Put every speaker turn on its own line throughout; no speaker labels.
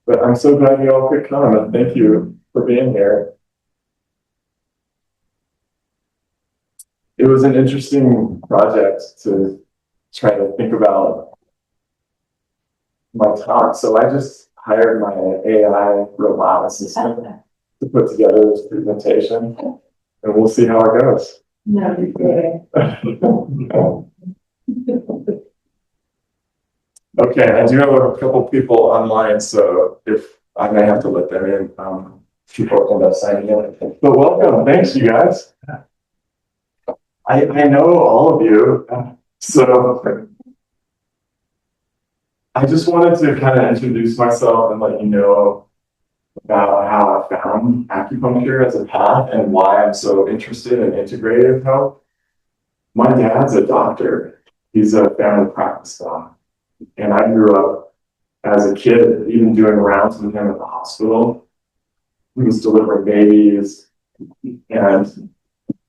But I'm so glad you all could come, and thank you for being here. It was an interesting project to try to think about my talk. So I just hired my AI robot assistant to put together this presentation, and we'll see how it goes.
No, you're good.
Okay, I do have a couple people online, so if I may have to let them in, people end up signing in. But welcome, thanks you guys. I know all of you, so I just wanted to kind of introduce myself and let you know about how I found acupuncture as a path and why I'm so interested in integrative health. My dad's a doctor. He's a family practice doc. And I grew up as a kid, even doing rounds with him at the hospital. He was delivering babies. And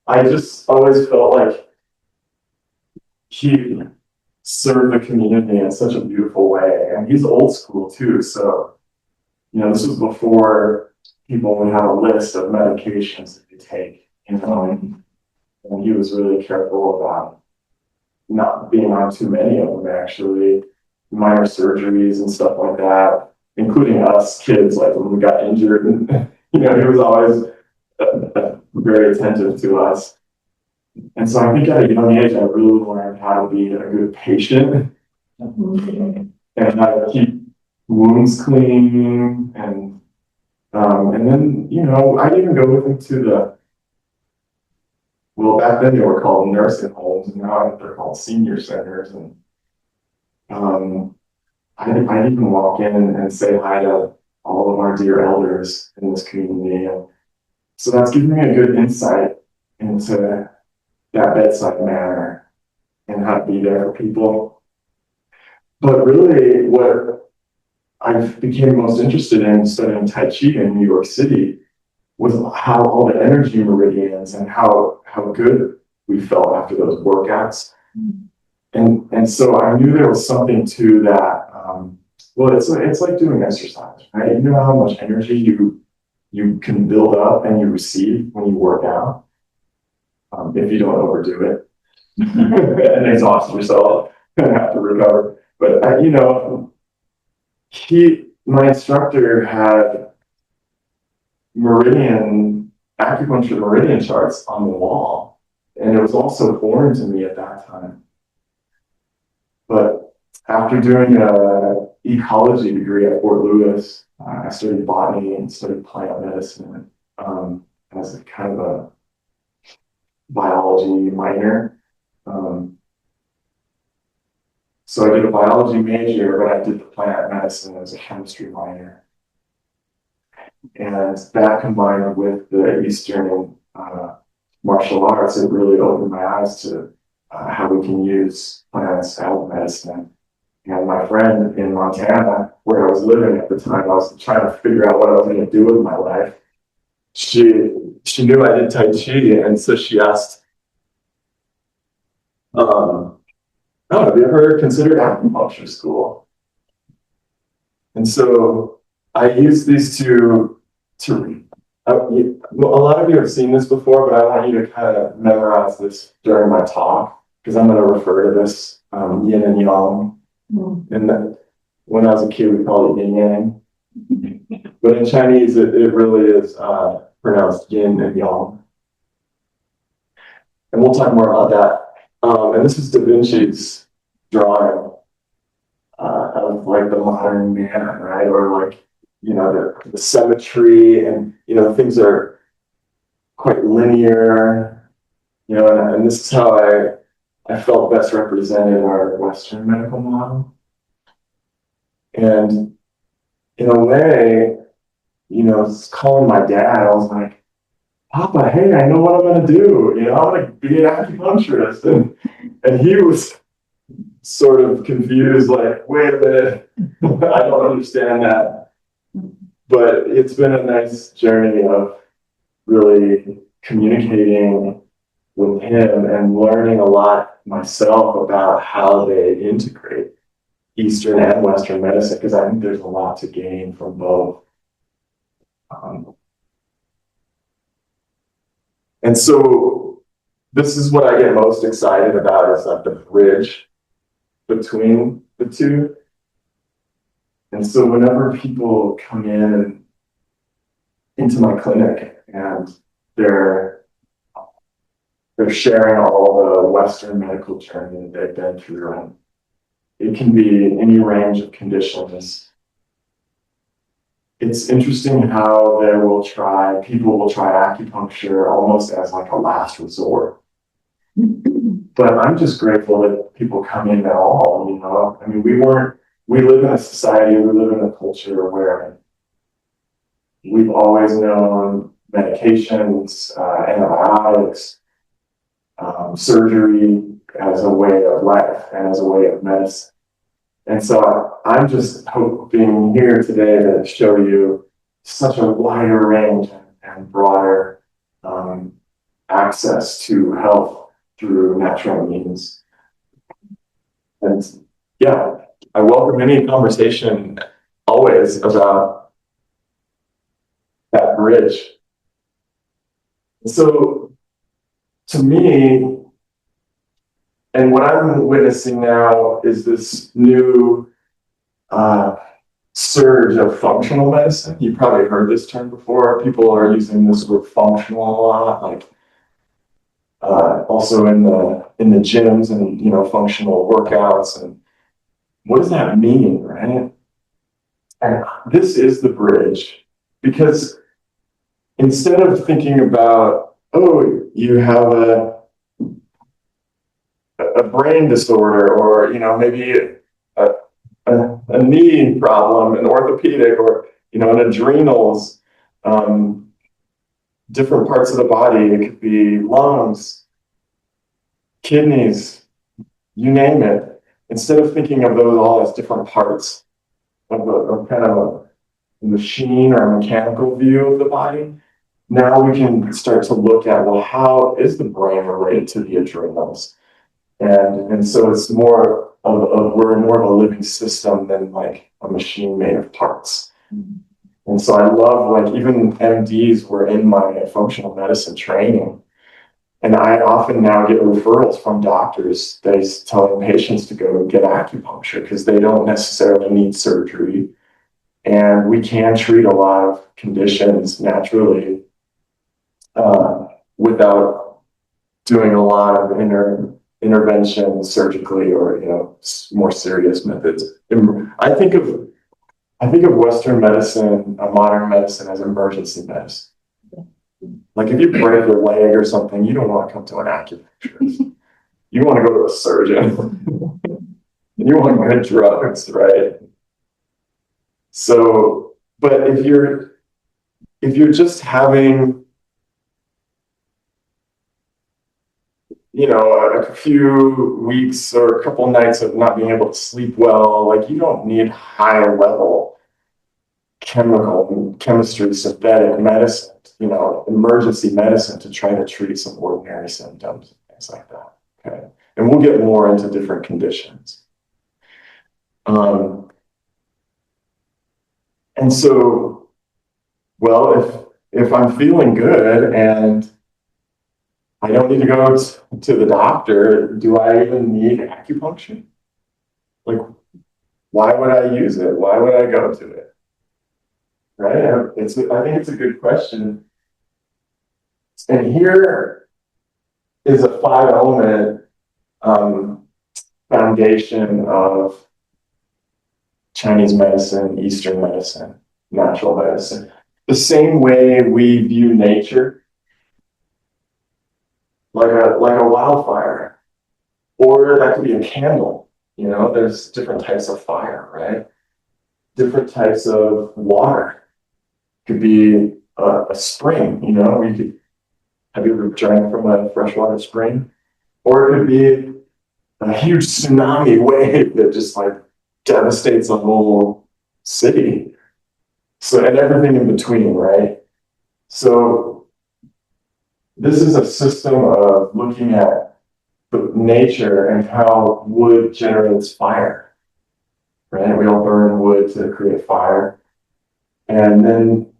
I just always felt like he served the community in such a beautiful way. And he's old school too. So, this was before people would have a list of medications that they take, and he was really careful about not being on too many of them, actually. Minor surgeries and stuff like that, including us kids, like when we got injured, and he was always very attentive to us. And so I think at a young age, I really learned how to be a good patient and how to keep wounds clean, and then I'd even go with him to back then they were called nursing homes, and now they're called senior centers, and I'd even walk in and say hi to all of our dear elders in this community. And so that's given me a good insight into that bedside manner and how to be there for people. But really, what I became most interested in studying Tai Chi in New York City was how all the energy meridians and how good we felt after those workouts. And so I knew there was something to that. It's like doing exercise, right? You know how much energy you can build up and you receive when you work out, if you don't overdo it and exhaust yourself and have to recover. But my instructor had acupuncture meridian charts on the wall, and it was also foreign to me at that time. But after doing an ecology degree at Fort Lewis, I studied botany and studied plant medicine as a kind of a biology minor. So I did a biology major, but I did the plant medicine as a chemistry minor. And that combined with the Eastern martial arts, it really opened my eyes to how we can use plants as medicine. And my friend in Montana, where I was living at the time, I was trying to figure out what I was going to do with my life. She knew I did Tai Chi, and so she asked, have you ever considered acupuncture school? And so I used these to a lot of you have seen this before, but I want you to kind of memorize this during my talk, because I'm going to refer to this yin and yang. And when I was a kid, we called it yin yang. But in Chinese, it really is pronounced yin and yang. And we'll talk more about that. And this is Da Vinci's drawing of like the modern man, right? Or like, the symmetry, and, things are quite linear, and this is how I felt best represented in our Western medical model. And in a way, calling my dad, I was like, Papa, hey, I know what I'm going to do. I'm going to be an acupuncturist. And he was sort of confused, like, wait a minute, I don't understand that. But it's been a nice journey of really communicating with him and learning a lot myself about how they integrate. Eastern and Western medicine, because I think there's a lot to gain from both. And so this is what I get most excited about, is like the bridge between the two. And so whenever people come in into my clinic and they're sharing all the Western medical journey that they've been through, and it can be any range of conditions. It's interesting how people will try acupuncture almost as like a last resort. But I'm just grateful that people come in at all, you know. I mean, we live in a society, we live in a culture where we've always known medications, antibiotics, surgery as a way of life and as a way of medicine. And so I'm just hoping here today to show you such a wider range and broader access to health through natural means. And yeah, I welcome any conversation always about that bridge. So to me, and what I'm witnessing now is this new surge of functional medicine. You probably heard this term before. People are using this word functional a lot, like also in the gyms and, you know, functional workouts. And what does that mean, right? And this is the bridge, because instead of thinking about, oh, you have a brain disorder, or, you know, maybe a knee problem, an orthopedic, or, you know, an adrenals, different parts of the body. It could be lungs, kidneys, you name it. Instead of thinking of those all as different parts of kind of a machine or a mechanical view of the body, now we can start to look at, well, how is the brain related to the adrenals? And so it's more of we're more of a living system than like a machine made of parts. Mm-hmm. And so I love, like, even MDs were in my functional medicine training. And I often now get referrals from doctors telling patients to go get acupuncture because they don't necessarily need surgery. And we can treat a lot of conditions naturally without doing a lot of intervention surgically, or, you know, more serious methods. I think of Western medicine, modern medicine, as emergency medicine. Like if you break your leg or something, you don't want to come to an acupuncturist. You want to go to a surgeon. And you want good drugs, right? So, but if you're just having, you know, a few weeks or a couple nights of not being able to sleep well, like, you don't need high level chemistry, synthetic medicine, you know, emergency medicine to try to treat some ordinary symptoms, things like that. Okay. And we'll get more into different conditions. And so, well, if I'm feeling good and I don't need to go to the doctor, do I even need acupuncture? Like, why would I use it? Why would I go to it? Right? I think it's a good question. And here is a 5-element foundation of Chinese medicine, Eastern medicine, natural medicine. The same way we view nature, like a wildfire, or that could be a candle. You know, there's different types of fire, right? Different types of water. Could be a spring, you know, have you ever drank from a freshwater spring? Or it could be a huge tsunami wave that just like devastates a whole city. So, and everything in between, right? So this is a system of looking at the nature and how wood generates fire. right? We all burn wood to create fire. And then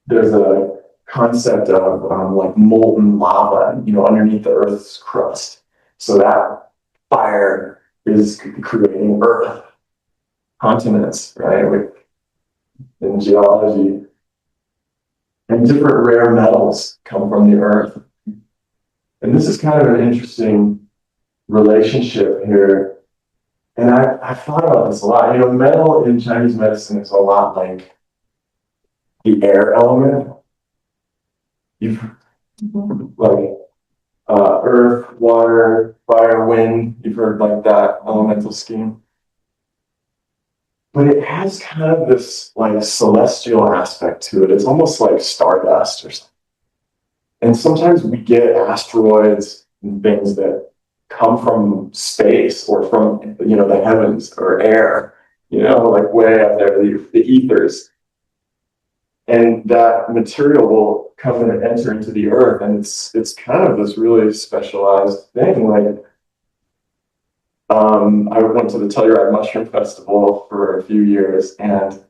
there's a concept of like molten lava, underneath the Earth's crust. So that fire is creating Earth continents, right? In geology, and different rare metals come from the Earth. And this is kind of an interesting relationship here. And I've thought about this a lot. Metal in Chinese medicine is a lot like the air element. You've like earth, water, fire, wind. You've heard like that elemental scheme. But it has kind of this like celestial aspect to it. It's almost like stardust or something. And sometimes we get asteroids and things that come from space or from, the heavens or air, like way up there, the ethers. And that material will come and enter into the earth. And it's kind of this really specialized thing. Like, I went to the Telluride Mushroom Festival for a few years, and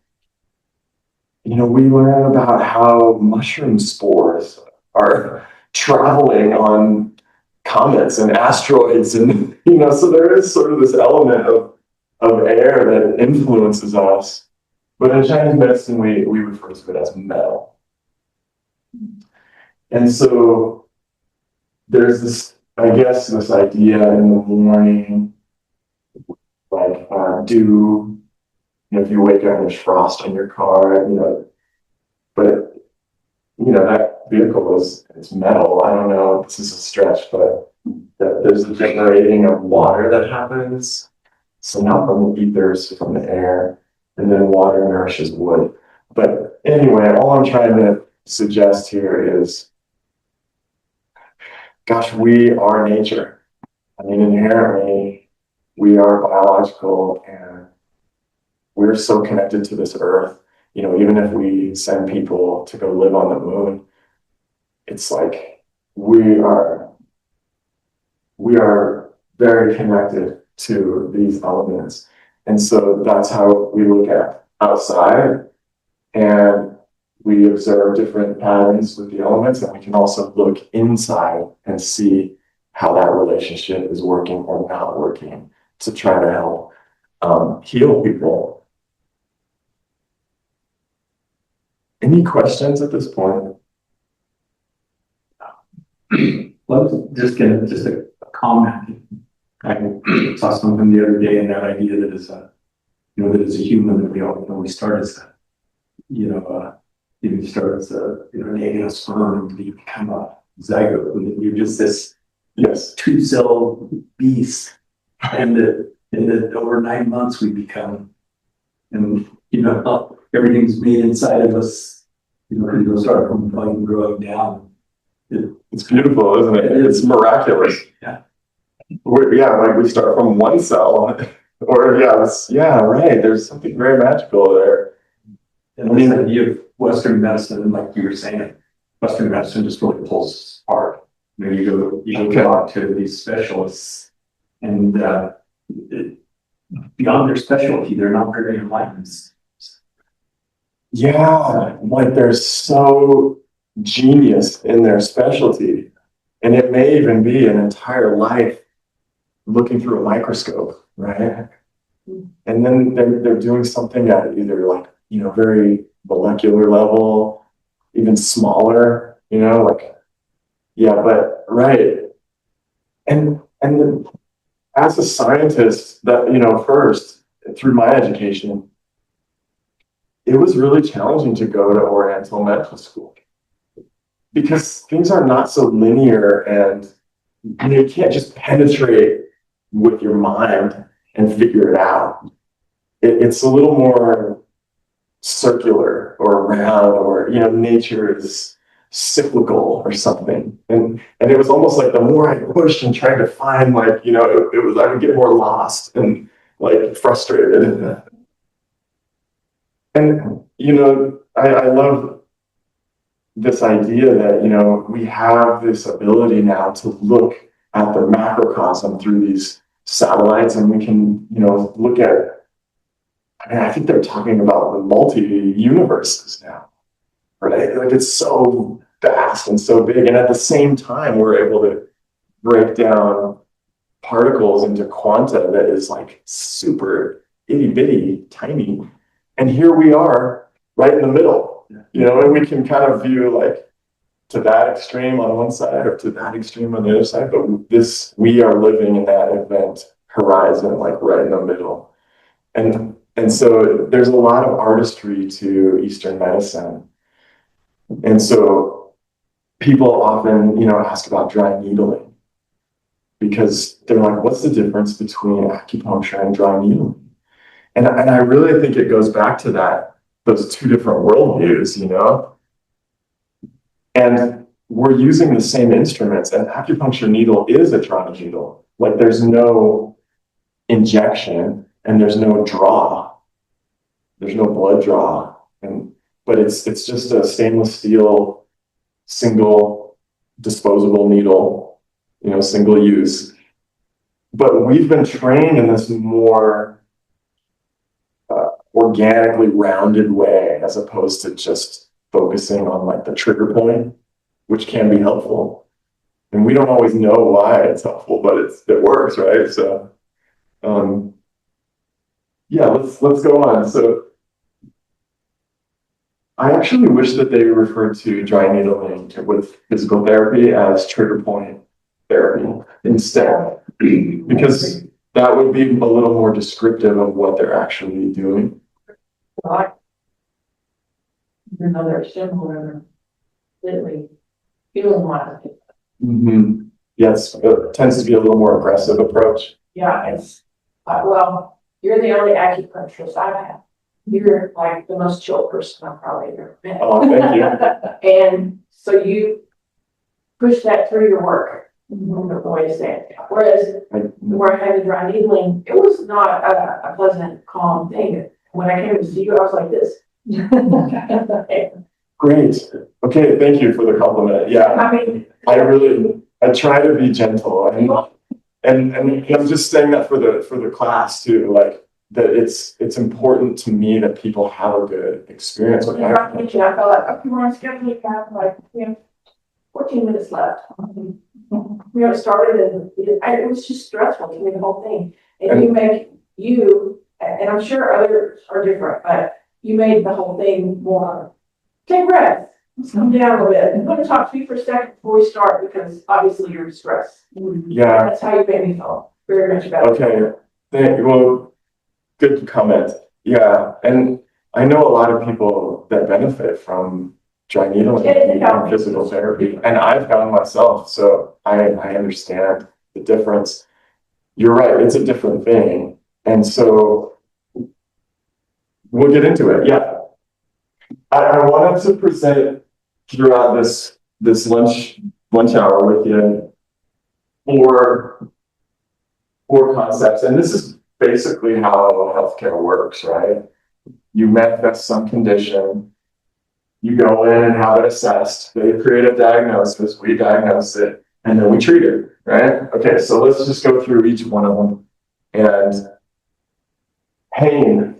we learn about how mushroom spores are traveling on comets and asteroids, and so there is sort of this element of air that influences us. But in Chinese medicine, we refer to it as metal. And so there's this, I guess, this idea in the morning, like dew. If you wake up and there's frost on your car, but that vehicle it's metal. I don't know, this is a stretch, but there's a generating of water that happens. So not from the ethers, from the air, and then water nourishes wood. But anyway, all I'm trying to suggest here is, gosh, we are nature. I mean, inherently, we are biological, and we're so connected to this earth. Even if we send people to go live on the moon, it's like we are very connected to these elements. And so that's how we look at outside, and we observe different patterns with the elements, and we can also look inside and see how that relationship is working or not working to try to help heal people. Any questions at this point?
Well, just a comment. I saw something the other day, and that idea that as a human, that we start as you start as an egg and a sperm, and you become a zygote, and you're just this two-cell beast, and that over 9 months we become, and everything's made inside of us, you start from fucking growing down.
It's beautiful, isn't it? It's miraculous.
Yeah.
Like we start from one cell, or right. There's something very magical there.
And this idea of Western medicine, like you were saying, Western medicine just really pulls apart. You go talk to these specialists, and beyond their specialty, they're not very enlightened.
Yeah, like they're so genius in their specialty, and it may even be an entire life looking through a microscope, right? And then they're doing something at either like very molecular level, even smaller, but right. And as a scientist, that first through my education, it was really challenging to go to Oriental medical school because things are not so linear, and you can't just penetrate with your mind and figure it out. It's a little more circular or round, or nature is cyclical or something. And it was almost like the more I pushed and tried to find, like, it was, I would get more lost and like frustrated. And I love this idea that we have this ability now to look at the macrocosm through these satellites, and we can look at I mean, I think they're talking about the multi-universes now, right? Like it's so vast and so big. And at the same time, we're able to break down particles into quanta that is like super itty bitty tiny. And here we are right in the middle, you know, and we can kind of view like to that extreme on one side or to that extreme on the other side. But we are living in that event horizon, like right in the middle. And so there's a lot of artistry to Eastern medicine. And so people often, you know, ask about dry needling because they're like, what's the difference between acupuncture and dry needling? And I really think it goes back to those two different worldviews, you know? And we're using the same instruments, and acupuncture needle is a dry needle. Like there's no injection and there's no draw. There's no blood draw. But it's just a stainless steel single disposable needle, you know, single use. But we've been trained in this more organically rounded way as opposed to just focusing on like the trigger point, which can be helpful. And we don't always know why it's helpful, but it works, right? So yeah, let's go on. So I actually wish that they referred to dry needling with physical therapy as trigger point therapy instead, because that would be a little more descriptive of what they're actually doing.
Like, even though they're similar, literally feeling like it.
Mm-hmm. Yes, it tends to be a little more aggressive approach.
Yeah, it's, well, you're the only acupuncturist I've had. You're like the most chill person I've probably ever met.
Oh, thank you.
And so you push that through your work, the way to say it. Whereas where I had the dry needling, it was not a pleasant, calm thing. When I came to see you, I was like this.
Great. Okay, thank you for the compliment. Yeah,
I mean,
I try to be gentle, and I'm just saying that for the class too, like that it's important to me that people have a good experience with
I
that.
felt like, okay, we're on schedule, we have like, 14 minutes left. We haven't started and it was just stressful to me, the whole thing. And you make and I'm sure others are different, but you made the whole thing more, take a breath, let's come down a little bit. I'm going to talk to you for a second before we start because obviously you're stressed.
Yeah.
That's how you made me feel very much about it.
Okay. Thank you. Well, good comment. Yeah, and I know a lot of people that benefit from dry needling and physical therapy, and I've found myself, so I understand the difference. You're right, it's a different thing, and so we'll get into it. Yeah, I wanted to present throughout this lunch hour with you four concepts, and this is basically how healthcare works, right? You manifest some condition, you go in and have it assessed, they create a diagnosis, we diagnose it, and then we treat it, right? Okay, so let's just go through each one of them. And pain,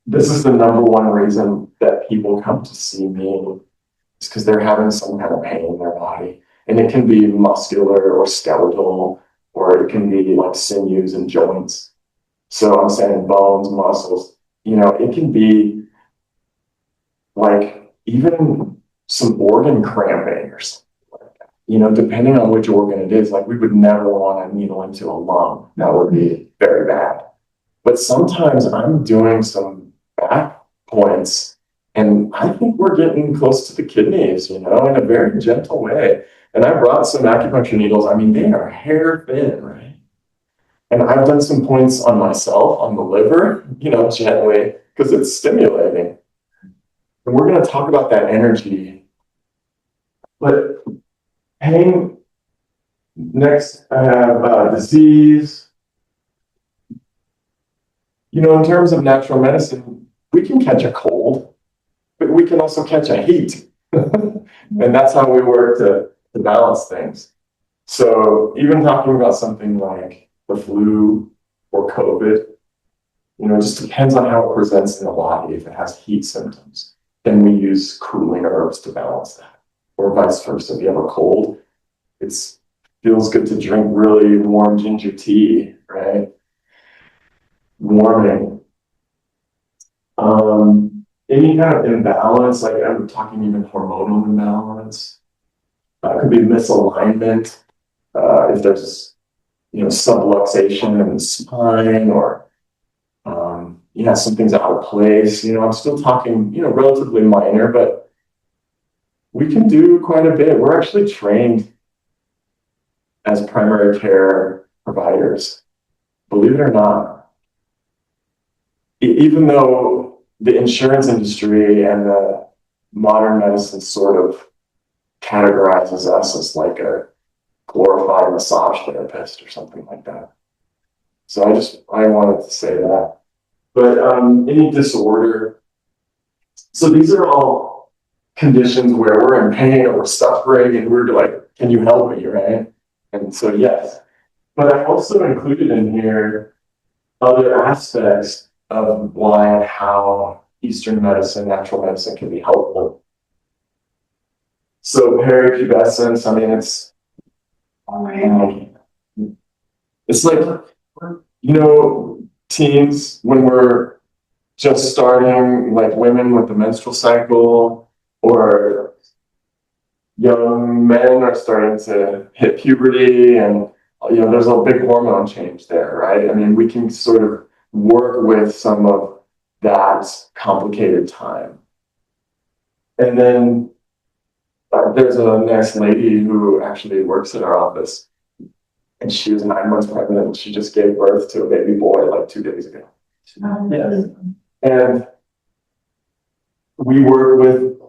this is the number one reason that people come to see me, is because they're having some kind of pain in their body. And it can be muscular or skeletal, or it can be like sinews and joints. So I'm saying bones, muscles, you know, it can be like even some organ cramping or something like that. You know, depending on which organ it is, like we would never want a needle into a lung. That would be very bad. But sometimes I'm doing some back points and I think we're getting close to the kidneys, you know, in a very gentle way. And I brought some acupuncture needles. I mean, they are hair thin, right? And I've done some points on myself, on the liver, you know, gently, because it's stimulating. And we're going to talk about that energy. But pain, next, I have disease. You know, in terms of natural medicine, we can catch a cold, but we can also catch a heat. And that's how we work to balance things. So even talking about something like the flu or COVID, You know, it just depends on how it presents in the body. If it has heat symptoms, then we use cooling herbs to balance that. Or vice versa. If you have a cold, it's feels good to drink really warm ginger tea, right? Warming. Any kind of imbalance, like I'm talking even hormonal imbalance. It could be misalignment. If there's, you know, subluxation in the spine or, yeah, something's out of place. You know, I'm still talking, you know, relatively minor, but we can do quite a bit. We're actually trained as primary care providers, believe it or not. Even though the insurance industry and the modern medicine sort of categorizes us as like a glorified massage therapist or something like that. So I wanted to say that. But any disorder. So these are all conditions where we're in pain or we're suffering and we're like, can you help me, right? And so, yes. But I also included in here other aspects of why and how Eastern medicine, natural medicine can be helpful. So peripubescence, I mean, it's like, you know, teens when we're just starting, like women with the menstrual cycle, or young men are starting to hit puberty, and you know, there's a big hormone change there, right? I mean, we can sort of work with some of that complicated time. And then there's a nice lady who actually works at our office, and she was 9 months pregnant, and she just gave birth to a baby boy like 2 days ago. Yes. And we work with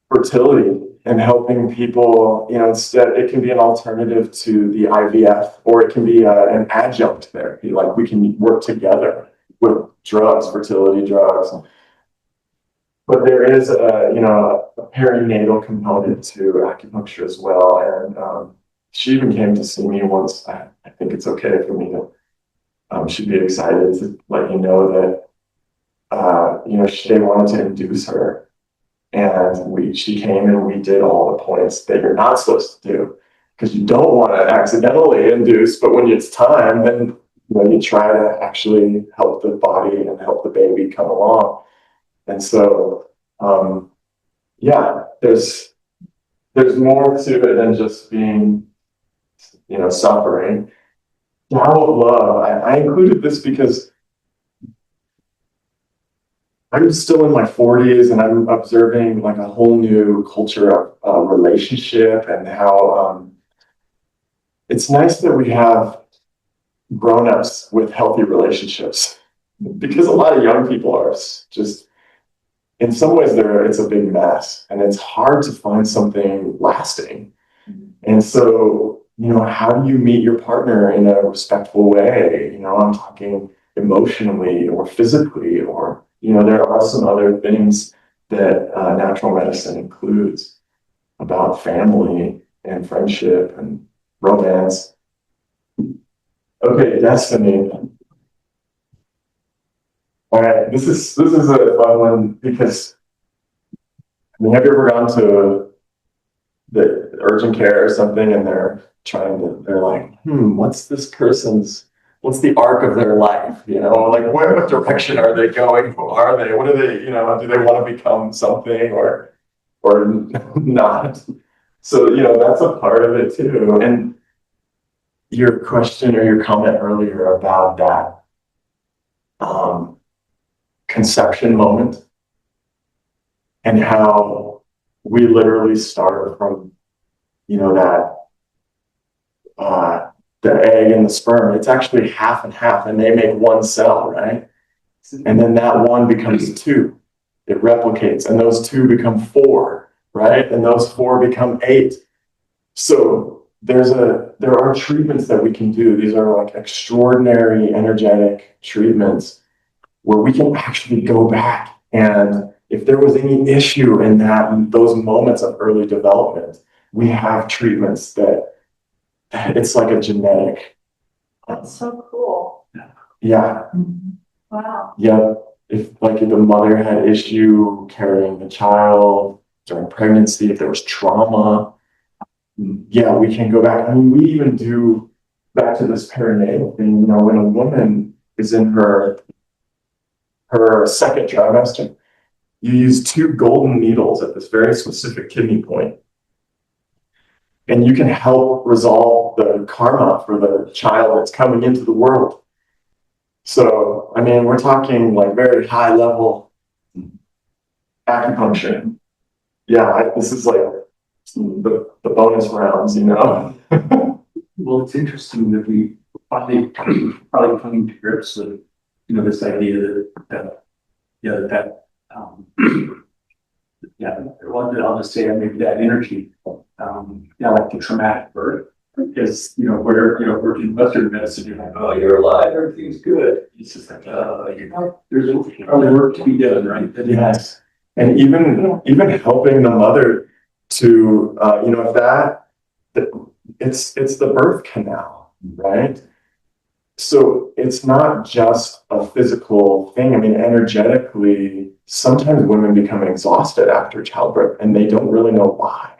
fertility and helping people, you know, instead, it can be an alternative to the IVF, or it can be an adjunct therapy. Like we can work together with drugs, fertility drugs. But there is a, you know, a perinatal component to acupuncture as well. And she even came to see me once. I think it's okay for me to, she'd be excited to let you know that, you know, they wanted to induce her. And she came and we did all the points that you're not supposed to do, because you don't want to accidentally induce, but when it's time, then you know, you try to actually help the body and help the baby come along. And so, yeah, there's more to it than just being, you know, suffering. Tao of love. I included this because I'm still in my 40s and I'm observing like a whole new culture of relationship, and how it's nice that we have grown-ups with healthy relationships, because a lot of young people are just, in some ways, it's a big mess and it's hard to find something lasting. And so, you know, how do you meet your partner in a respectful way? You know, I'm talking emotionally or physically, or, you know, there are some other things that natural medicine includes about family and friendship and romance. Okay, destiny. All right, this is a fun one, because I mean, have you ever gone to the urgent care or something, and they're like, what's what's the arc of their life? You know, like what direction are they going? Who are they? What do they, you know, do they want to become something or not? So, you know, that's a part of it too. And your question or your comment earlier about that conception moment, and how we literally start from, you know, that the egg and the sperm, it's actually half and half, and they make one cell, right? And then that one becomes two, it replicates, and those two become four, right? And those four become eight. So there are treatments that we can do. These are like extraordinary energetic treatments where we can actually go back, and if there was any issue in those moments of early development, we have treatments that it's like a genetic.
That's so cool.
Yeah.
Wow.
Yeah, if like if the mother had issue carrying the child during pregnancy, if there was trauma, yeah, we can go back. I mean, we even do back to this perinatal thing, you know, when a woman is in her second trimester, you use two golden needles at this very specific kidney point, and you can help resolve the karma for the child that's coming into the world. So, I mean, we're talking like very high level acupuncture. Yeah, this is like the bonus rounds, you know?
Well, it's interesting that we finally probably coming to grips with, you know, this idea that yeah, yeah, well, I'll just say maybe that energy, yeah, like the traumatic birth. Because, you know, where, you know, we're in Western medicine, you're like, oh, you're alive, everything's good. It's just like, you know, there's probably work to be done, right?
Yes. And even helping the mother to, you know, if it's the birth canal, right? So it's not just a physical thing. I mean, energetically, sometimes women become exhausted after childbirth and they don't really know why.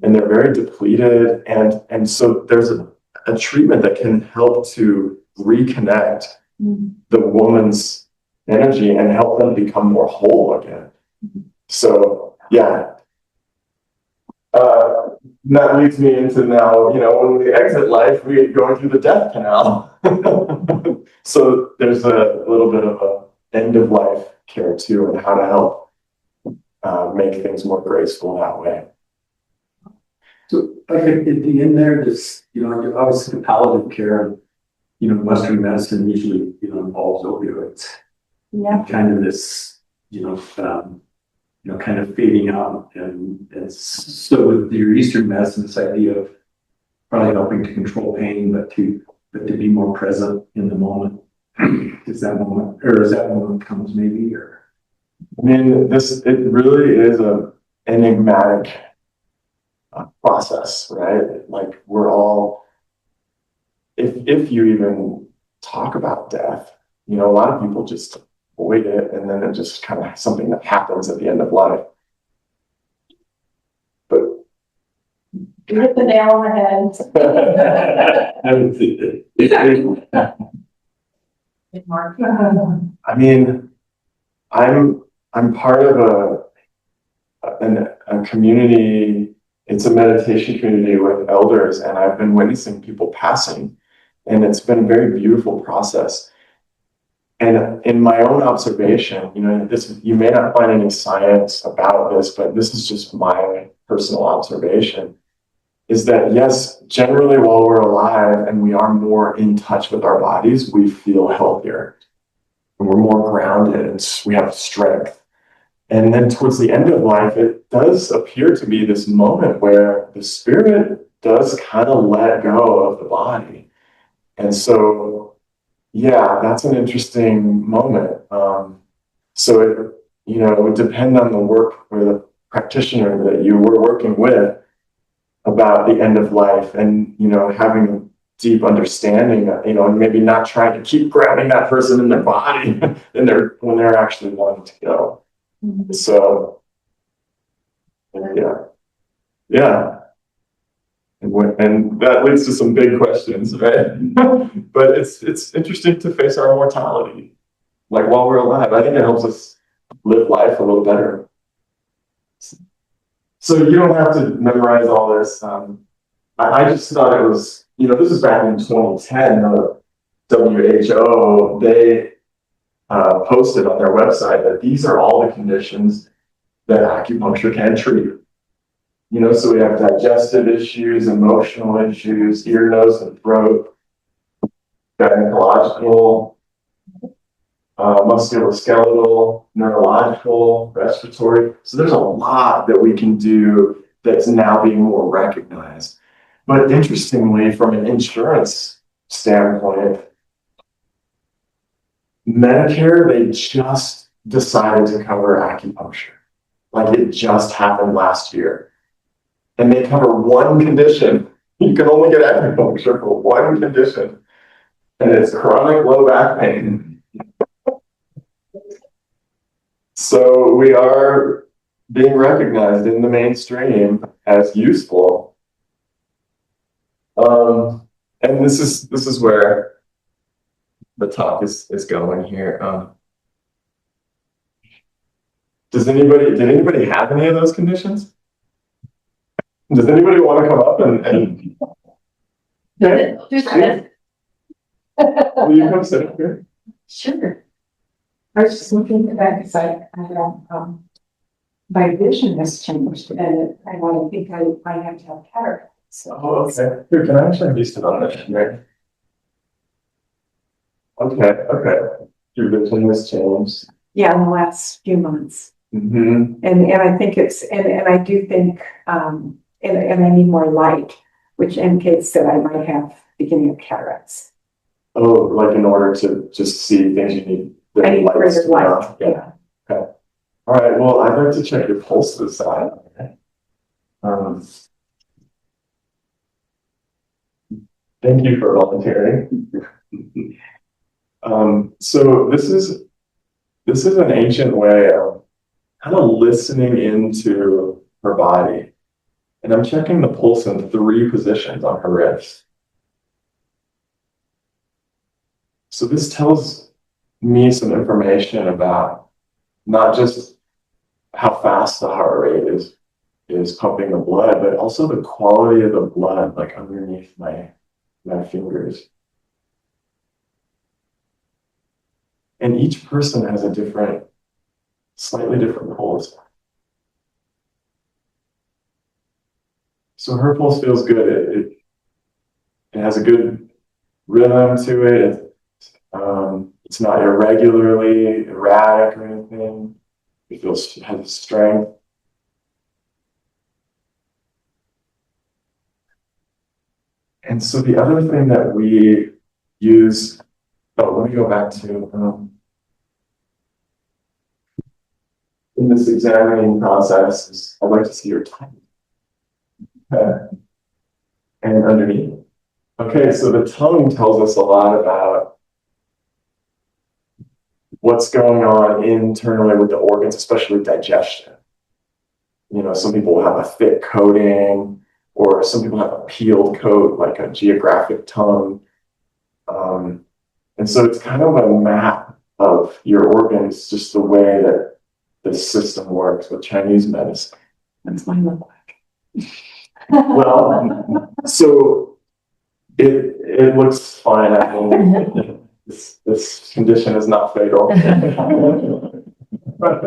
And they're very depleted. And so there's a treatment that can help to reconnect the woman's energy and help them become more whole again. So, yeah. That leads me into now, you know, when we exit life, we go through the death canal. So there's a little bit of a end of life care too, and how to help make things more graceful that way.
So like at the end there, this, you know, obviously the palliative care, you know, Western medicine usually, you know, involves opioids.
Yeah.
Kind of this, you know, kind of fading out. And so with your Eastern medicine, this idea of probably helping to control pain, but to be more present in the moment. Is that moment comes maybe, or?
I mean, it really is a enigmatic process, right? Like we're all, if you even talk about death, you know, a lot of people just avoid it, and then it just kind of something that happens at the end of life. But
You hit the nail on the head.
I mean, I'm part of a community. It's a meditation community with elders, and I've been witnessing people passing, and it's been a very beautiful process. And in my own observation, you know, you may not find any science about this, but this is just my personal observation, is that yes, generally while we're alive and we are more in touch with our bodies, we feel healthier and we're more grounded and we have strength. And then towards the end of life, it does appear to be this moment where the spirit does kind of let go of the body. And so, yeah, that's an interesting moment. So it, you know, it would depend on the work or the practitioner that you were working with about the end of life, and, you know, having a deep understanding, you know, and maybe not trying to keep grabbing that person in their body when they're actually wanting to go. So, yeah. And that leads to some big questions, right? But it's interesting to face our mortality, like while we're alive. I think it helps us live life a little better. So you don't have to memorize all this. I just thought it was, you know, this is back in 2010. WHO, they posted on their website that these are all the conditions that acupuncture can treat. You know, so we have digestive issues, emotional issues, ear, nose, and throat, gynecological, musculoskeletal, neurological, respiratory. So there's a lot that we can do that's now being more recognized. But interestingly, from an insurance standpoint, Medicare, they just decided to cover acupuncture. Like it just happened last year. And they cover one condition. You can only get acupuncture for one condition. And it's chronic low back pain. So we are being recognized in the mainstream as useful. And this is where the talk is going here. Did anybody have any of those conditions? Does anybody want to come up and will you come sit up here?
Sure. I was just looking at that because I have, my vision has changed and I want to think I might have to have cataracts. So,
Oh, okay. Here, can I actually have you sit on this? Right? Okay. Your vision has changed.
yeah, in the last few months.
Mm-hmm.
And I think and I do think, and I need more light, which indicates that I might have beginning of cataracts.
Oh, like in order to just see things you need.
I need greater light.
Yeah. Okay. All right. Well, I'd like to check your pulse this side. Thank you for volunteering. So this is an ancient way of kind of listening into her body. And I'm checking the pulse in 3 positions on her wrist. So this tells me some information about not just how fast the heart rate is pumping the blood, but also the quality of the blood, like underneath my fingers. And each person has a slightly different pulse. So her pulse feels good. It has a good rhythm to it. It's not irregularly erratic or anything. It has strength. And so the other thing that we use, let me go back to in this examining process is I'd like to see your tongue. And underneath. Okay, so the tongue tells us a lot about what's going on internally with the organs, especially digestion. You know, some people have a thick coating, or some people have a peeled coat, like a geographic tongue. And so it's kind of a map of your organs, just the way that this system works with Chinese medicine.
That's mine look like.
Well, so it looks fine. I mean, this condition is not fatal. But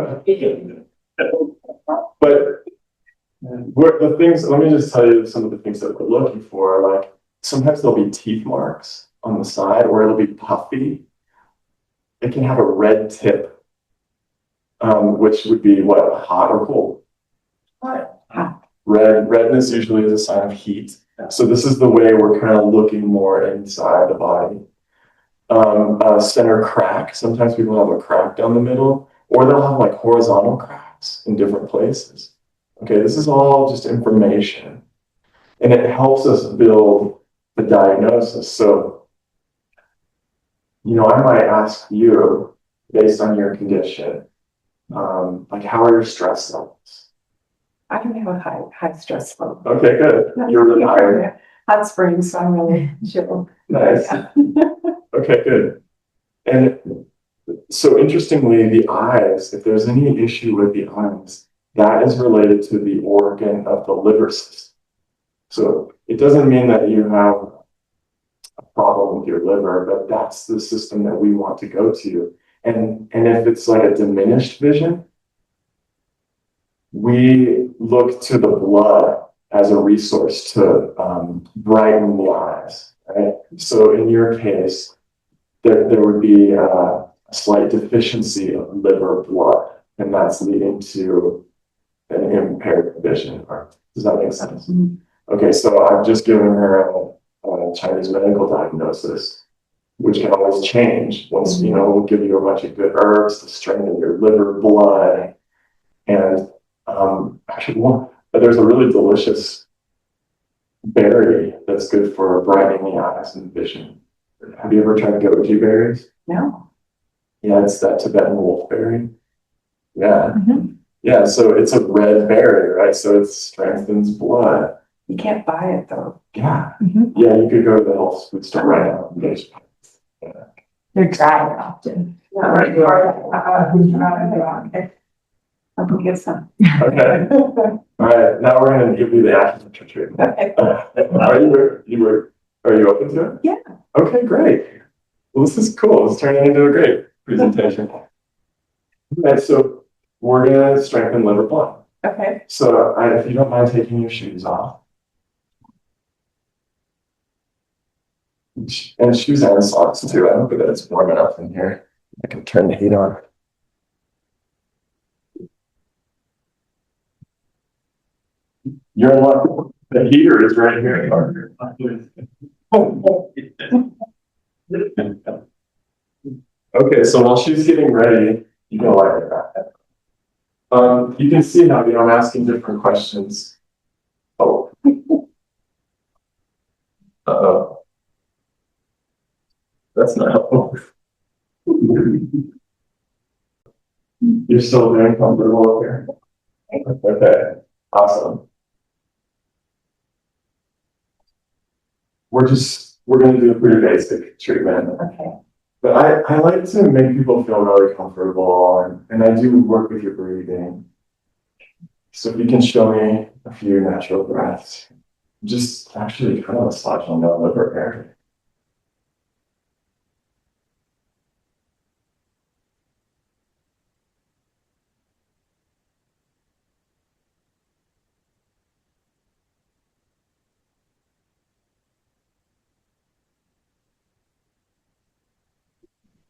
the things, let me just tell you some of the things that we're looking for. Like sometimes there'll be teeth marks on the side, or it'll be puffy. It can have a red tip, which would be what, hot or cold?
Hot.
Redness usually is a sign of heat. So this is the way we're kind of looking more inside the body. Center crack. Sometimes people have a crack down the middle, or they'll have like horizontal cracks in different places. Okay, this is all just information, and it helps us build the diagnosis. So, you know, I might ask you, based on your condition, like how are your stress levels?
I don't have a high stress level.
Okay, good. You're retired.
Hot springs, so I'm really chill.
Nice.
Yeah.
Okay, good. And so interestingly, the eyes, if there's any issue with the eyes, that is related to the organ of the liver system. So it doesn't mean that you have a problem with your liver, but that's the system that we want to go to. And if it's like a diminished vision, we look to the blood as a resource to brighten the eyes. Right? So in your case, there would be a slight deficiency of liver blood, and that's leading to an impaired vision. Does that make sense?
Mm-hmm.
Okay, so I've just given her a Chinese medical diagnosis, which can always change once, you know, we'll give you a bunch of good herbs to strengthen your liver blood. And actually, there's a really delicious berry that's good for brightening the eyes and vision. Have you ever tried goji berries?
No.
Yeah, it's that Tibetan wolfberry. Yeah.
Mhm.
Yeah, so it's a red berry, right? So it strengthens blood.
You can't buy it though.
Yeah.
Mhm.
Yeah, you could go to the health food store right now. and get it.
They're dry often.
Yeah, right,
Okay. I'll go get some.
Okay. All right, now we're gonna give you the acupuncture treatment.
Okay.
Are you open to it?
Yeah.
Okay, great. Well, this is cool. It's turning into a great presentation. Okay, so we're gonna strengthen liver blood.
Okay.
So if you don't mind taking your shoes off. And shoes and socks too. I hope that it's warm enough in here. I can turn the heat on. You're in luck. The heater is right here. Okay, so while she's getting ready, you can light it back. You can see how, I'm asking different questions. Oh. Uh-oh. That's not helpful. You're still very comfortable up here? Okay, awesome. We're gonna do a pretty basic treatment.
Okay.
But I like to make people feel really comfortable, and I do work with your breathing. So if you can show me a few natural breaths, just actually kind of massage on the liver area.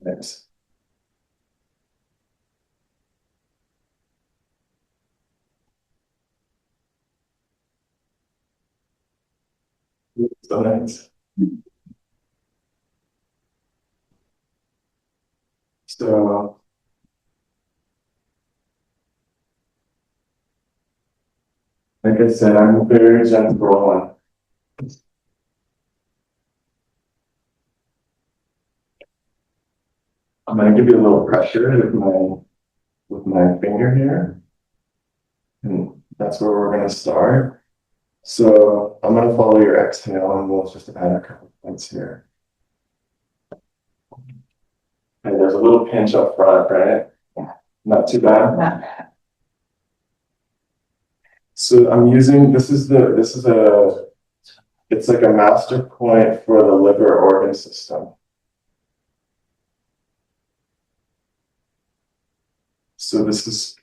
Thanks. So nice. So, like I said, I'm very gentle. I'm gonna give you a little pressure with my finger here, and that's where we're gonna start. So I'm gonna follow your exhale, and we'll just add a couple points here. And there's a little pinch up front, right?
Yeah.
Not too bad.
Not
So I'm using, it's like a master point for the liver organ system. So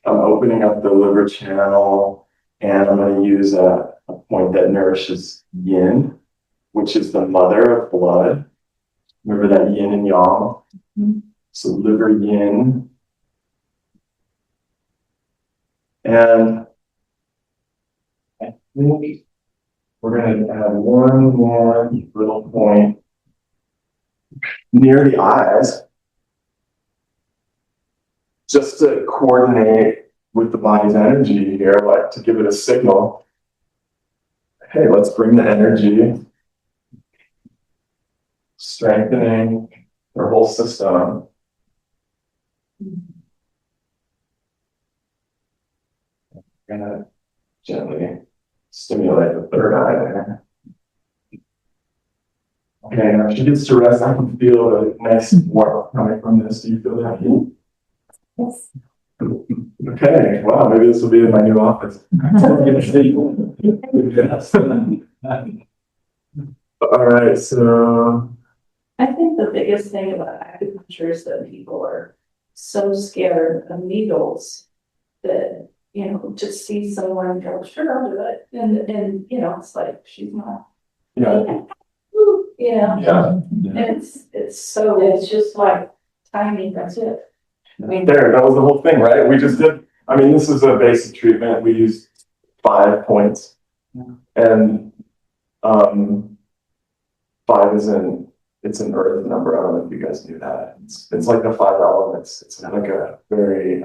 I'm opening up the liver channel, and I'm going to use a point that nourishes yin, which is the mother of blood. Remember that yin and yang?
Mm-hmm.
So liver yin. And I think we're going to add one more little point near the eyes, just to coordinate with the body's energy here, like to give it a signal. Hey, let's bring the energy, strengthening our whole system. Gonna gently stimulate the third eye there. Okay, now she gets to rest. I can feel a nice warmth coming from this. Do you feel that heat?
Yes.
Okay, wow, maybe this will be in my new office. All right, so
I think the biggest thing about acupuncture is that people are so scared of needles that, just see someone go, sure, I'll do it. And, it's like, she's not,
yeah,
yeah.
yeah.
It's just like timing, that's it. I mean,
There, that was the whole thing, right? We just did, this is a basic treatment. We used 5 points. And 5 it's an earth number. I don't know if you guys knew that. It's like the 5 elements. It's like a very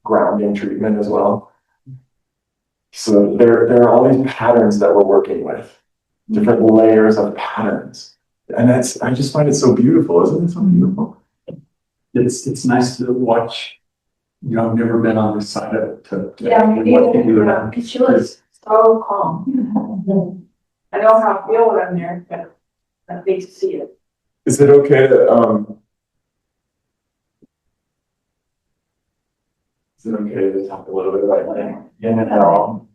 grounding treatment as well. So there are all these patterns that we're working with, different layers of patterns. And I just find it so beautiful. Isn't it so beautiful?
It's nice to watch You know, I've never been on this side of it to.
Yeah, me
what you do
neither,
now.
because she was so calm. I know how I feel when I'm there, but I need to see it.
Is it okay to, is it okay to talk a little bit about yin and yang?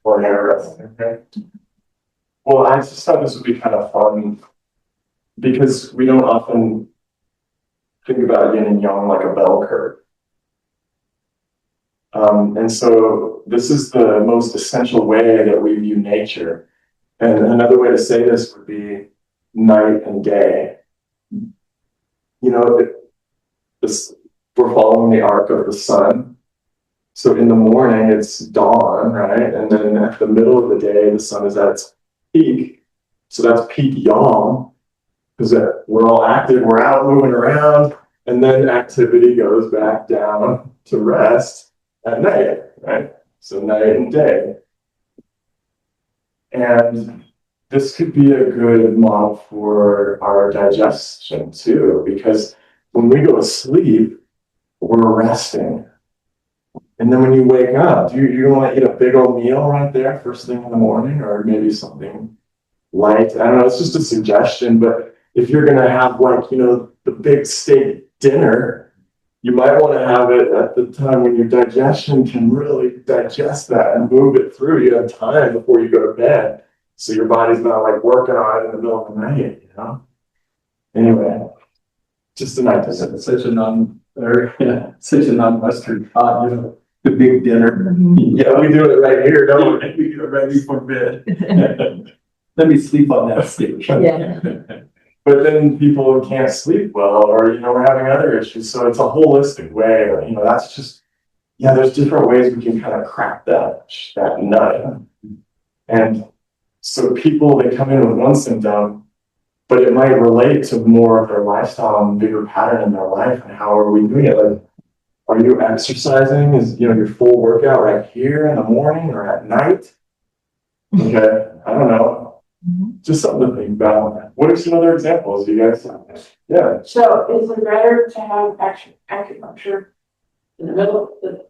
Or hair, okay? Well, I just thought this would be kind of fun because we don't often think about yin and yang like a bell curve. And so this is the most essential way that we view nature. And another way to say this would be night and day. You know, we're following the arc of the sun. So in the morning, it's dawn, right? And then at the middle of the day, the sun is at its peak. So that's peak yang, because we're all active, we're out moving around, and then activity goes back down to rest at night, right? So night and day. And this could be a good model for our digestion too, because when we go to sleep, we're resting. And then when you wake up, do you want to eat a big old meal right there first thing in the morning, or maybe something light? I don't know, it's just a suggestion, but if you're going to have like, you know, the big steak dinner, you might want to have it at the time when your digestion can really digest that and move it through. You have time before you go to bed. So your body's not like working on it in the middle of the night, you know? Anyway, just an idea.
Such a non-Western thought, you know, the big dinner.
Yeah, we do it right here, don't we?
We do it right before bed. Let me sleep on that steak.
Yeah.
But then people can't sleep well, or, you know, we're having other issues. So it's a holistic way, you know, that's just, yeah, there's different ways we can kind of crack that nut. And so people, they come in with one symptom, but it might relate to more of their lifestyle and bigger pattern in their life. And how are we doing it? Like, are you exercising? Is, you know, your full workout right here in the morning or at night? Okay, I don't know. Just something to think about. What are some other examples, you guys? Yeah.
So is it better to have acupuncture in the middle of the,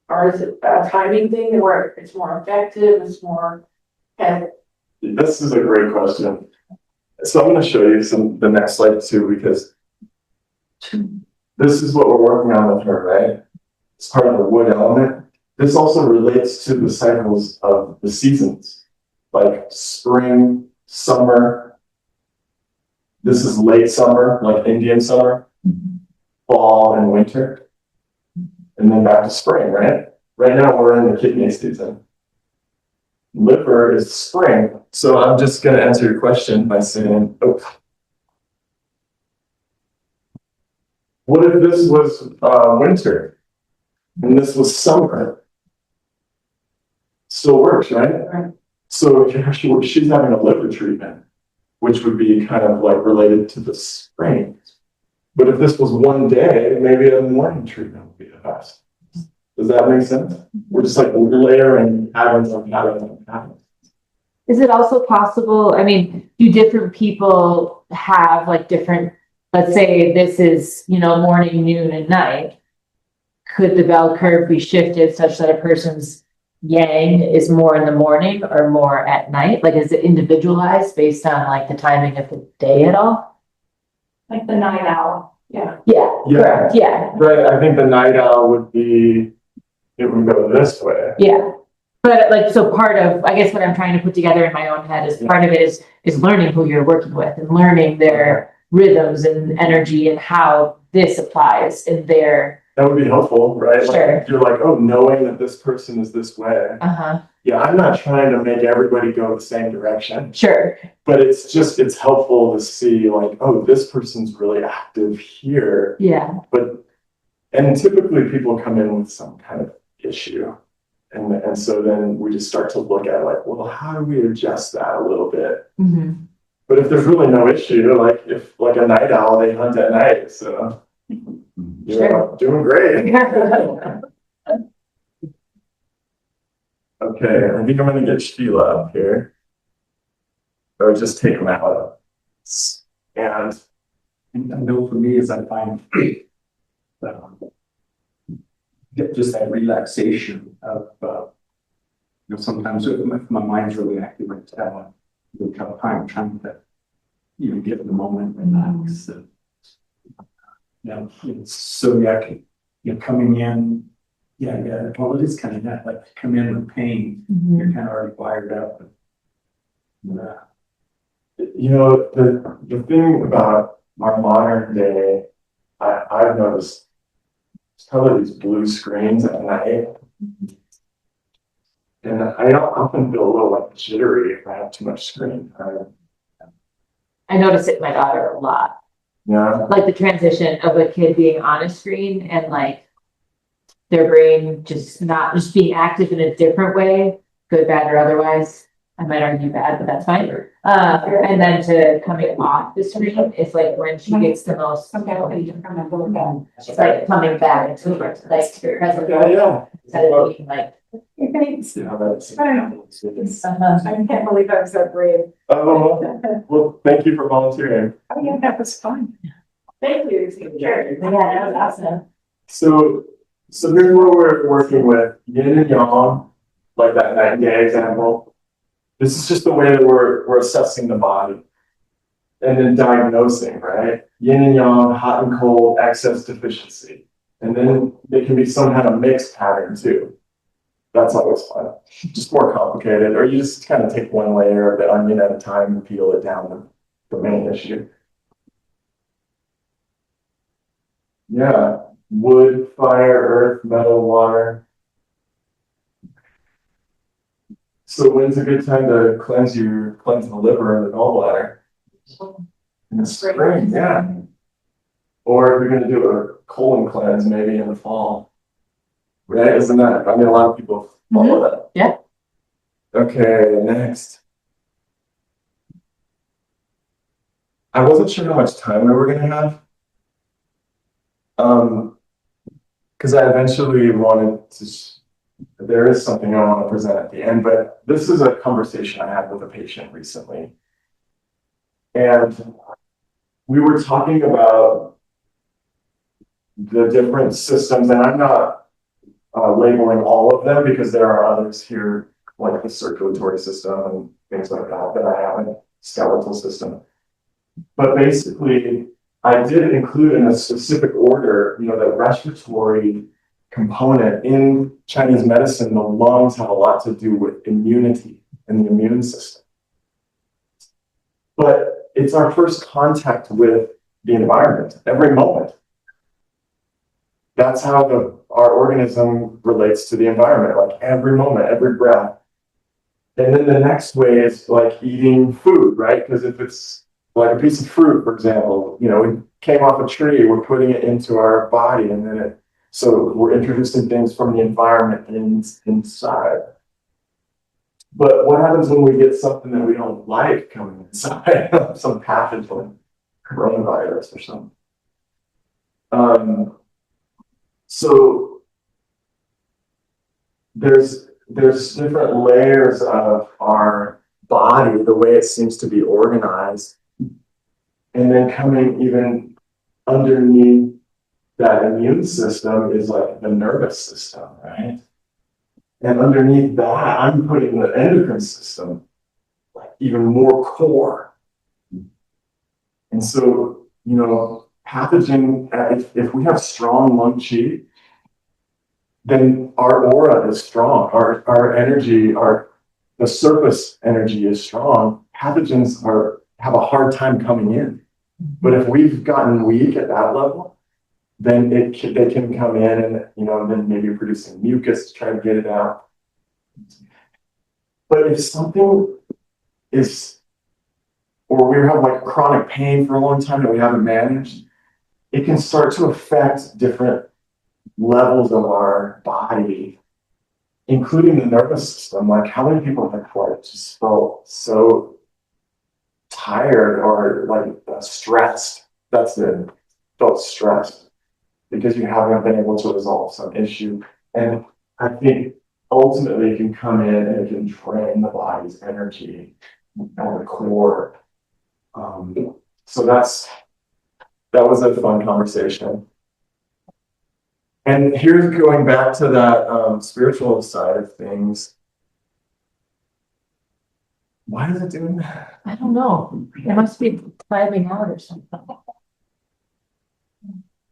or is it a timing thing where it's more effective, it's more, and
This is a great question. So I'm going to show you the next slide too, because this is what we're working on with her, right? It's part of the wood element. This also relates to the cycles of the seasons, like spring, summer. This is late summer, like Indian summer, fall and winter, and then back to spring, right? Right now we're in the kidney season. Liver is spring. So I'm just going to answer your question by saying, oh, what if this was winter and this was summer? Still works, right? So she's having a liver treatment, which would be kind of like related to the spring. But if this was one day, maybe a morning treatment would be the best. Does that make sense? We're just like layering patterns on patterns on patterns.
Is it also possible, I mean, do different people have like different, let's say this is, you know, morning, noon, and night. Could the bell curve be shifted such that a person's yang is more in the morning or more at night? Like, is it individualized based on like the timing of the day at all?
like the night owl, yeah.
Yeah,
Yeah.
correct, yeah,
Right, I think the night owl would be, it would go this way.
yeah. But like, so part of, I guess what I'm trying to put together in my own head is part of it is learning who you're working with and learning their rhythms and energy and how this applies in their,
That would be helpful, right?
Sure.
Like, you're like, oh, knowing that this person is this way. Yeah, I'm not trying to make everybody go the same direction,
sure,
but it's helpful to see like, oh, this person's really active here.
yeah,
And typically people come in with some kind of issue. And so then we just start to look at like, well, how do we adjust that a little bit?
mhm.
But if there's really no issue, like if like a night owl, they hunt at night, so you're doing great. Okay, I think I'm gonna get Sheila up here. Or just take him out. And
I know for me, as I find get just that relaxation of, sometimes if my mind's really active, it's a really tough time trying to, get in the moment, relax. Coming in, well, it is kind of that, like, come in with pain, you're kind of already wired up.
The thing about our modern day, I've noticed, it's probably these blue screens at night. And I don't often feel a little like jittery if I have too much screen time.
I notice it in my daughter a lot,
Yeah,
like the transition of a kid being on a screen and like their brain just being active in a different way, good, bad, or otherwise. I might argue bad, but that's fine. And then to coming off the screen is like when she gets the most, it's like coming back into like your present.
yeah.
Instead of being like,
Thanks.
Yeah, that's.
I can't believe I was so brave.
Oh, well, thank you for volunteering.
Oh, yeah, that was fun.
Thank you.
yeah, that was awesome.
So here's what we're working with, yin and yang, like that night and day example. This is just the way that we're assessing the body. And then diagnosing, right? Yin and yang, hot and cold, excess, deficiency. And then it can be some kind of mixed pattern too. That's always fun. Just more complicated, or you just kind of take one layer of the onion at a time and peel it down to the main issue. Yeah, wood, fire, earth, metal, water. So when's a good time to cleanse the liver and the gallbladder? In the spring, yeah. Or if you're gonna do a colon cleanse, maybe in the fall. Right, isn't that, I mean, a lot of people follow that.
Yeah.
Okay, next. I wasn't sure how much time we were gonna have. Because I eventually wanted to, there is something I want to present at the end, but this is a conversation I had with a patient recently. And we were talking about the different systems, and I'm not labeling all of them because there are others here, like the circulatory system and things like that I haven't, skeletal system. But basically, I did include in a specific order, the respiratory component. In Chinese medicine, the lungs have a lot to do with immunity and the immune system. But it's our first contact with the environment every moment. That's how our organism relates to the environment, like every moment, every breath. And then the next way is like eating food, right? Because if it's like a piece of fruit, for example, we came off a tree, we're putting it into our body, and then so we're introducing things from the environment inside. But what happens when we get something that we don't like coming inside, some pathogen, coronavirus or something? So there's different layers of our body, the way it seems to be organized. And then coming even underneath that immune system is like the nervous system, right? And underneath that, I'm putting the endocrine system, like even more core. And so, pathogen, if we have strong lung qi, then our aura is strong, our energy, the surface energy is strong. Pathogens have a hard time coming in. But if we've gotten weak at that level, then they can come in and, then maybe producing mucus to try to get it out. But if something is, or we have like chronic pain for a long time that we haven't managed, it can start to affect different levels of our body, including the nervous system. Like, how many people have just felt so tired or like stressed? That's it. Felt stressed because you haven't been able to resolve some issue. And I think ultimately it can come in and it can drain the body's energy at the core. So that was a fun conversation. And here's going back to that spiritual side of things. Why is it doing that?
I don't know. It must be timing out or something.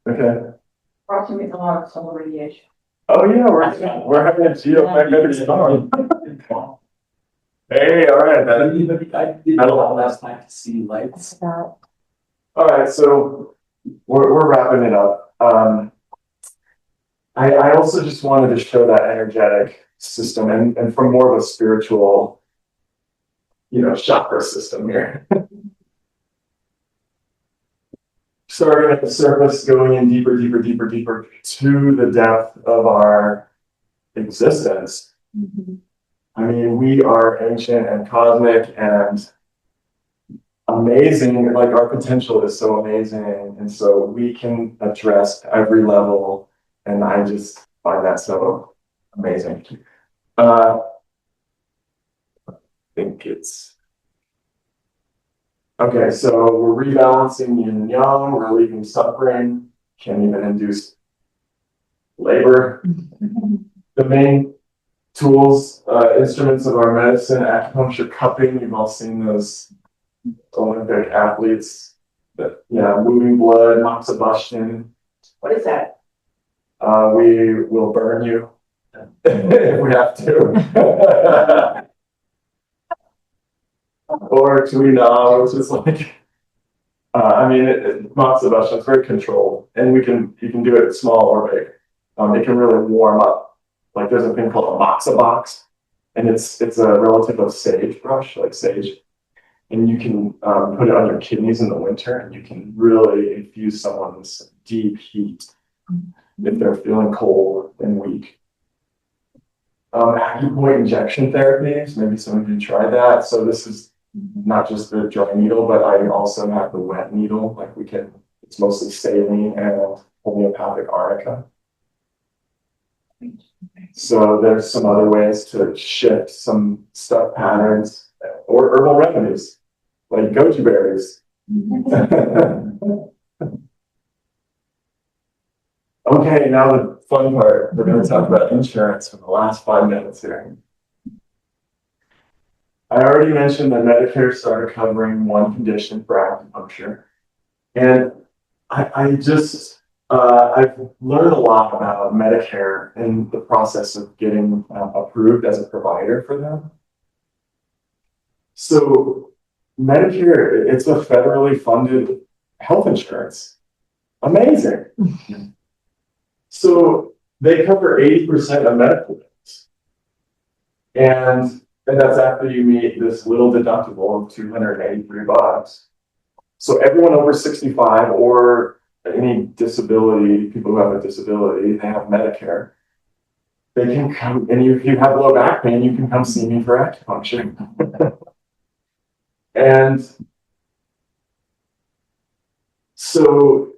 Okay.
Approximately a lot of solar radiation.
Oh yeah, we're having a geomagnetic storm. Hey, all right, then.
I did a lot last night to see lights.
All right, so we're wrapping it up. I also just wanted to show that energetic system and from more of a spiritual, chakra system here. Starting at the surface, going in deeper, deeper, deeper, deeper to the depth of our existence. I mean, we are ancient and cosmic and amazing. Like our potential is so amazing. And so we can address every level. And I just find that so amazing. I think it's okay. So we're rebalancing yin and yang, we're relieving suffering, can't even induce labor. The main tools, instruments of our medicine, acupuncture cupping. You've all seen those Olympic athletes that, moving blood, moxibustion.
What is that?
We will burn you if we have to. Or Tuina, which is like, moxibustion is very controlled, and you can do it small or big. It can really warm up. Like there's a thing called a moxa box, and it's a relative of sage brush, like sage, and you can put it on your kidneys in the winter, and you can really infuse someone's deep heat if they're feeling cold and weak. Acupoint injection therapies, maybe some of you tried that. So this is not just the dry needle, but I also have the wet needle. It's mostly saline and homeopathic arnica. So there's some other ways to shift some stuff patterns or herbal remedies, like goji berries. Okay, now the fun part. We're going to talk about insurance for the last 5 minutes here. I already mentioned that Medicare started covering one condition for acupuncture. And I've learned a lot about Medicare in the process of getting approved as a provider for them. So Medicare, it's a federally funded health insurance. Amazing. So they cover 80% of medical bills. And that's after you meet this little deductible of $283. So everyone over 65 or any disability, people who have a disability, they have Medicare. They can come, and if you have low back pain, you can come see me for acupuncture. And so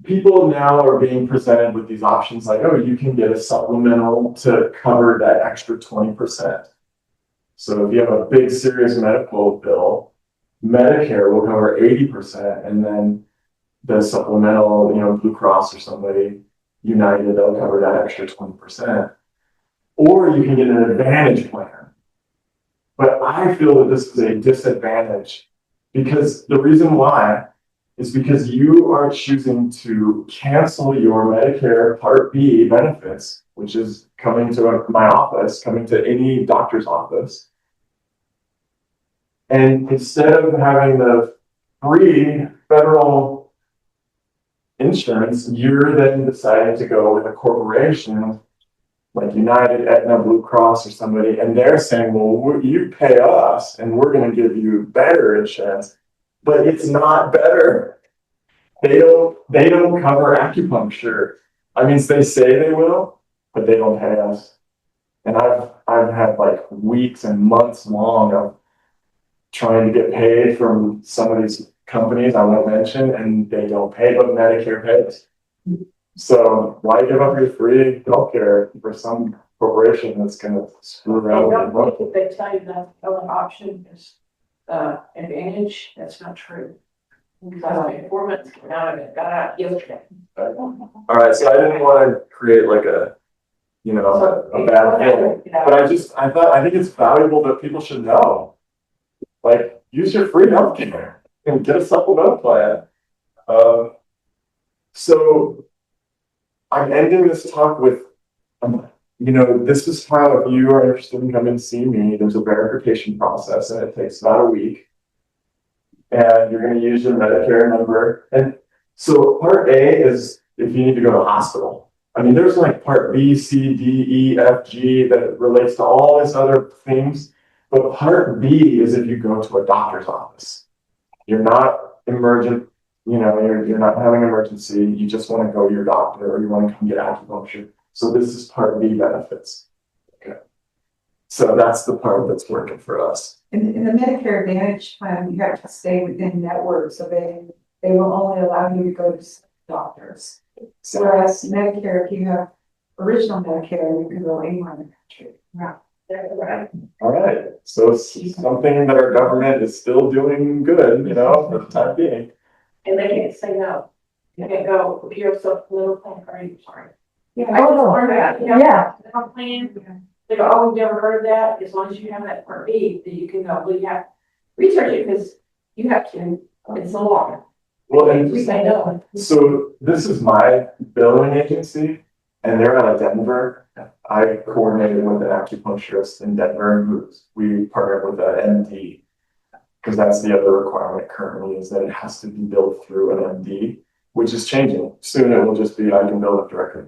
people now are being presented with these options like, oh, you can get a supplemental to cover that extra 20%. So if you have a big serious medical bill, Medicare will cover 80%, and then the supplemental, Blue Cross or somebody, United, they'll cover that extra 20%. Or you can get an advantage plan. But I feel that this is a disadvantage because the reason why is because you are choosing to cancel your Medicare Part B benefits, which is coming to my office, coming to any doctor's office. And instead of having the free federal insurance, you're then deciding to go with a corporation like United, Aetna, Blue Cross, or somebody, and they're saying, well, you pay us, and we're going to give you better insurance. But it's not better. They don't cover acupuncture. They say they will, but they don't pay us. And I've had like weeks and months long of trying to get paid from some of these companies I won't mention, and they don't pay, but Medicare pays. So why give up your free healthcare for some corporation that's going to screw around with your money?
If they tell you that the only option is advantage, that's not true. Because I spent 4 months coming out of it, got out yesterday.
All right, so I didn't want to create like a, you know, a bad feeling. But I think it's valuable that people should know. Like, use your free healthcare and get a supplemental plan. So I'm ending this talk with, you know, this is how, if you are interested in coming to see me, there's a verification process and it takes about a week. And you're going to use your Medicare number. And so part A is if you need to go to the hospital. I mean, there's like part B, C, D, E, F, G that relates to all these other things. But part B is if you go to a doctor's office. You're not emergent, you know, you're not having an emergency. You just want to go to your doctor or you want to come get acupuncture. So this is part B benefits. Okay. So that's the part that's working for us.
In the Medicare Advantage plan, you have to stay within network, so they will only allow you to go to doctors. Whereas Medicare, if you have original Medicare, you can go anywhere in the country.
Right.
All right. So it's something that our government is still doing good, you know, for the time being.
And they can't say no. You can't go, if you're a supplemental plan, are you sorry?
Yeah.
I just learned that, you know,
Yeah.
health plan, they go, oh, we've never heard of that. As long as you have that part B, that you can go, well, you have research it because you have to, it's so long.
Well, and
We say no.
so this is my billing agency, and they're out of Denver. I coordinated with an acupuncturist in Denver. We partnered with an MD, because that's the other requirement currently is that it has to be billed through an MD, which is changing. Soon it will just be I can bill it directly.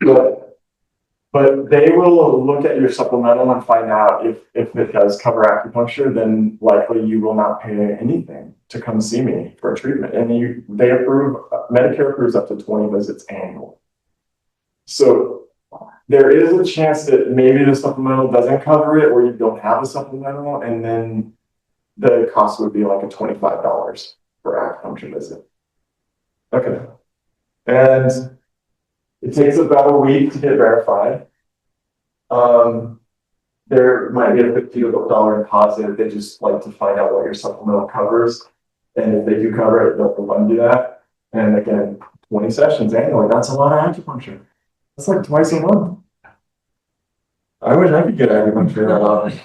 But they will look at your supplemental and find out if it does cover acupuncture, then likely you will not pay anything to come see me for a treatment. And they approve, Medicare approves up to 20 visits annually. So there is a chance that maybe the supplemental doesn't cover it or you don't have a supplemental, and then the cost would be like a $25 for acupuncture visit. Okay. And it takes about a week to get verified. There might be a $50 deposit. They just like to find out what your supplemental covers. And if they do cover it, they'll fund you that. And again, 20 sessions annually, that's a lot of acupuncture. That's like twice a month. I wish I could get acupuncture that often.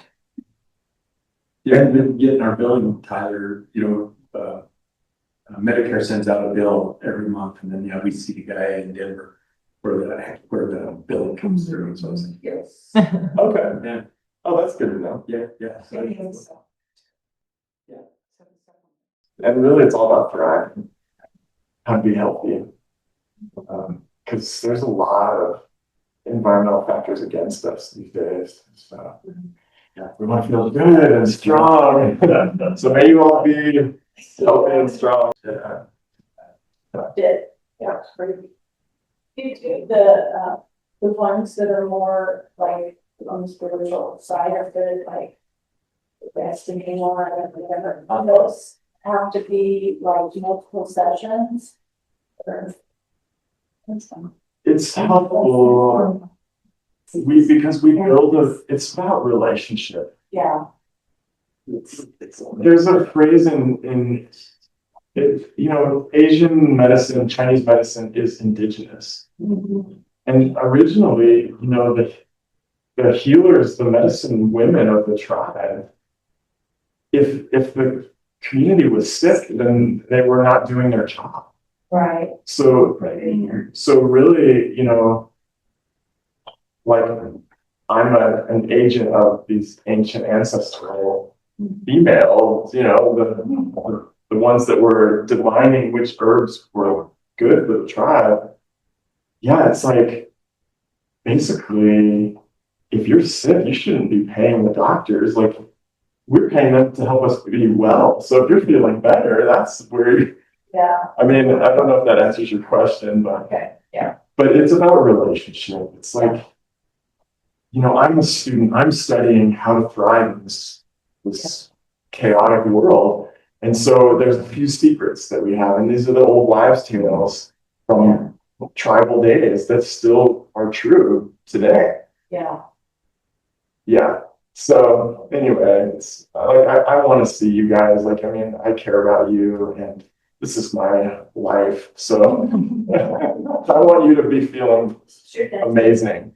Yeah, and then getting our billing, Tyler, you know, Medicare sends out a bill every month, and then, you know, we see the guy in Denver where the billing comes through, so it's like,
Yes.
Okay.
yeah,
Oh, that's good to know.
yeah. So,
And really, it's all about thriving and be healthy. Because there's a lot of environmental factors against us these days. So yeah, we want to feel good and strong. So may you all be healthy and strong.
Yeah, great. The ones that are more like on the spiritual side of it, like resting more and whatever, those have to be like multiple sessions. Or
It's helpful. Because we build it's about relationship.
yeah.
There's a phrase in you know, Asian medicine, Chinese medicine is indigenous. And originally, you know, the healers, the medicine women of the tribe, if the community was sick, then they were not doing their job.
Right.
So really, you know, like I'm an agent of these ancient ancestral females, you know, the ones that were divining which herbs were good for the tribe. Yeah, it's like basically if you're sick, you shouldn't be paying the doctors. Like we're paying them to help us be well. So if you're feeling better, that's where
Yeah.
I mean, I don't know if that answers your question, but
Okay. Yeah.
but it's about relationship. It's like, you know, I'm a student, I'm studying how to thrive in this chaotic world. And so there's a few secrets that we have, and these are the old wives' tales from tribal days that still are true today.
Yeah.
Yeah. So anyway, it's like, I want to see you guys, like, I mean, I care about you and this is my life. So I want you to be feeling
Sure does.
amazing.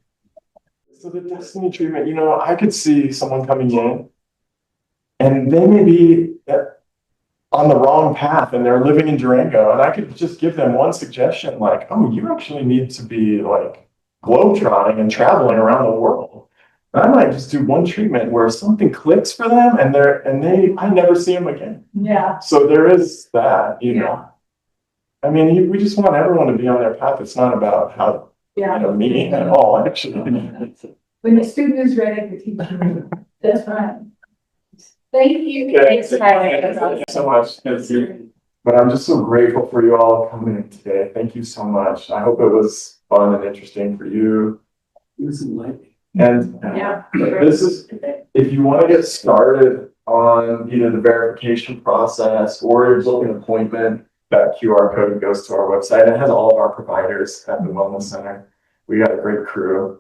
So the destiny treatment, you know, I could see someone coming in and they may be on the wrong path and they're living in Durango, and I could just give them one suggestion, like, oh, you actually need to be like globetrotting and traveling around the world. And I might just do one treatment where something clicks for them and I never see them again.
Yeah.
So there is that, you know. I mean, we just want everyone to be on their path. It's not about how, you know, me at all, actually.
When the student is ready, the teacher.
That's right. Thank you.
Okay, thank you so much. But I'm just so grateful for you all coming in today. Thank you so much. I hope it was fun and interesting for you.
It was enlightening.
And
Yeah.
this is, if you want to get started on either the verification process or book an appointment, that QR code goes to our website. It has all of our providers at the Wellness Center. We got a great crew.